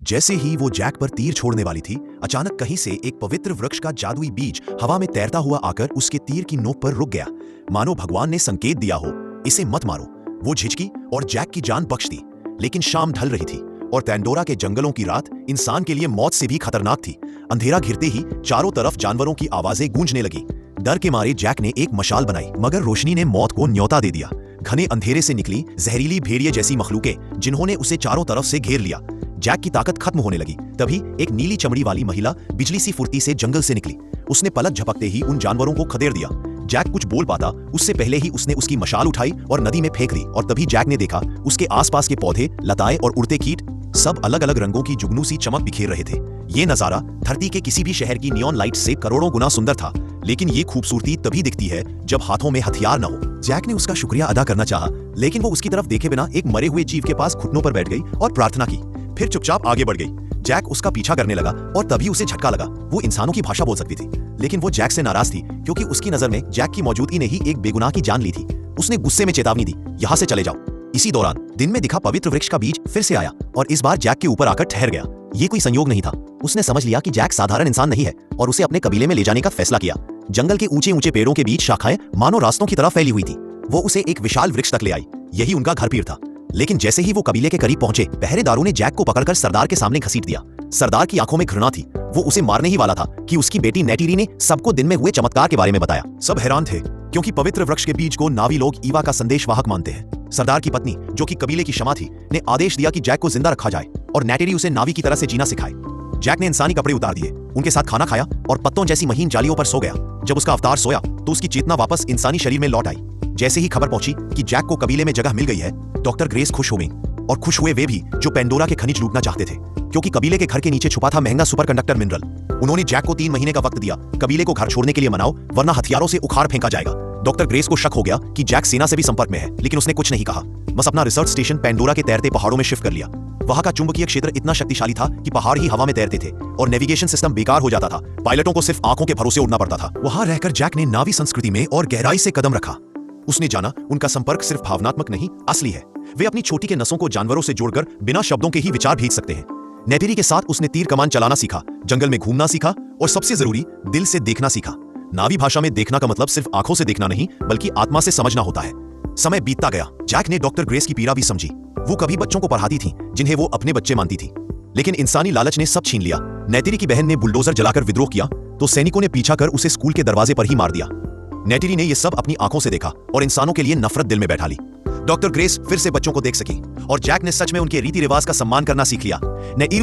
जैसे ही वो जैक पर तीर छोड़ने वाली थी, अचानक कहीं से एक पवित्र वृक्ष का जादुई बीज हवा में तैरता हुआ आकर उसके तीर की नोक पर रुक गया। मानो भगवान ने संकेत दिया हो, इसे मत मारो। वो झिझकी और जैक की जान बख्श दी। लेकिन शाम ढल रही थी और तैंडोरा के जंगलों की रात इंसान के लिए मौत से भी खतरनाक थी। अंधेरा घिरते ही चारों तरफ जानवरों की आवाजें गूंजने लगी। डर के मारे जैक ने एक मशाल बनाई, मगर रोशनी ने मौत को न्योता दे दिया। घने अंधेरे से निकली जहरीली भेड़िए जैसी मखलूकें, जिन्होंने उसे चारों तरफ से घेर लिया। जैक की ताकत खत्म होने लगी। तभी एक नीली चमड़ी वाली महिला बिजली सी फुर्ती से जंगल से निकली। उसने पलक झपकते ही उन जानवरों को खदेड़ दिया। जैक कुछ बोल पाता उससे पहले ही उसने उसकी मशाल उठाई और नदी में फेंक दी। और तभी जैक ने देखा उसके आसपास के पौधे, लताएं और उड़ते कीट सब अलग अलग रंगों की जुगनू सी चमक बिखेर रहे थे। ये नजारा धरती के किसी भी शहर की नियॉन लाइट से करोड़ों गुना सुंदर था। लेकिन ये खूबसूरती तभी दिखती है जब हाथों में हथियार न हो। जैक ने उसका शुक्रिया अदा करना चाहा, लेकिन वो उसकी तरफ देखे बिना एक मरे हुए जीव के पास घुटनों पर बैठ गई और प्रार्थना की। फिर चुपचाप आगे बढ़ गई। जैक उसका पीछा करने लगा और तभी उसे झटका लगा। वो इंसानों की भाषा बोल सकती थी, लेकिन वो जैक से नाराज थी, क्योंकि उसकी नजर में जैक की मौजूदगी ने ही एक बेगुनाह की जान ली थी। उसने गुस्से में चेतावनी दी, यहाँ से चले जाओ। इसी दौरान दिन में दिखा पवित्र वृक्ष का बीज फिर से आया और इस बार जैक के ऊपर आकर ठहर गया। ये कोई संयोग नहीं था। उसने समझ लिया कि जैक साधारण इंसान नहीं है और उसे अपने कबीले में ले जाने का फैसला किया। जंगल के ऊंचे ऊंचे पेड़ों के बीच शाखाएं मानो रास्तों की तरफ फैली हुई थी। वो उसे एक विशाल वृक्ष तक ले आई। यही उनका घर पीर था। लेकिन जैसे ही वो कबीले के करीब पहुंचे, पहरेदारों ने जैक को पकड़कर सरदार के सामने घसीट दिया। सरदार की आंखों में घृणा थी। वो उसे मारने ही वाला था कि उसकी बेटी नेटिरी ने सबको दिन में हुए चमत्कार के बारे में बताया। सब हैरान थे, क्योंकि पवित्र वृक्ष के बीज को नावी लोग ईवा का संदेशवाहक मानते हैं। सरदार की पत्नी, जो कि कबीले की क्षमा थी, ने आदेश दिया कि जैक को जिंदा रखा जाए और नेटिरी उसे नावी की तरह से जीना सिखाए। जैक ने इंसानी कपड़े उतार दिए, उनके साथ खाना खाया और पत्तों जैसी महीन जालियों पर सो गया। जब उसका अवतार सोया तो उसकी चेतना वापस इंसानी शरीर में लौट आई। जैसे ही खबर पहुंची कि जैक को कबीले में जगह मिल गई है, डॉक्टर ग्रेस खुश हो गई। और खुश हुए वे भी जो पेंडोरा के खनिज लूटना चाहते थे, क्योंकि कबीले के घर के नीचे छुपा था महंगा सुपरकंडक्टर मिनरल। उन्होंने जैक को 3 महीने का वक्त दिया। कबीले को घर छोड़ने के लिए मनाओ, वरना हथियारों से उखाड़ फेंका जाएगा। डॉक्टर ग्रेस को शक हो गया कि जैक सेना से भी संपर्क में है, लेकिन उसने कुछ नहीं कहा। बस अपना रिसर्च स्टेशन पेंडोरा के तैरते पहाड़ों में शिफ्ट कर लिया। वहां का चुंबकीय क्षेत्र इतना शक्तिशाली था कि पहाड़ ही हवा में तैरते थे और नेविगेशन सिस्टम बेकार हो जाता था। पायलटों को सिर्फ आंखों के भरोसे उड़ना पड़ता था। वहां रहकर जैक ने नावी संस्कृति में और गहराई से कदम रखा। उसने जाना उनका संपर्क सिर्फ भावनात्मक नहीं, असली है। वे अपनी छोटी के नसों को जानवरों से जोड़कर बिना शब्दों के ही विचार भेज सकते हैं। नेटिरी के साथ उसने तीर कमान चलाना सीखा, जंगल में घूमना सीखा और सबसे जरूरी, दिल से देखना सीखा। नावी भाषा में देखना का मतलब सिर्फ आंखों से देखना नहीं, बल्कि आत्मा से समझना होता है। समय बीतता गया। जैक ने डॉक्टर ग्रेस की पीड़ा भी समझी। वो कभी बच्चों को पढ़ाती थी जिन्हें वो अपने बच्चे मानती थी, लेकिन इंसानी लालच ने सब छीन लिया। नेटिरी की बहन ने बुलडोजर जलाकर विद्रोह किया तो सैनिकों ने पीछा कर उसे स्कूल के दरवाजे पर ही मार दिया। नेटिरी ने यह सब अपनी आंखों से देखा और इंसानों के लिए नफरत दिल में बैठा ली। डॉक्टर ग्रेस फिर से बच्चों को देख सकी और जैक ने सच में उनके रीति रिवाज का सम्मान करना सीख लिया।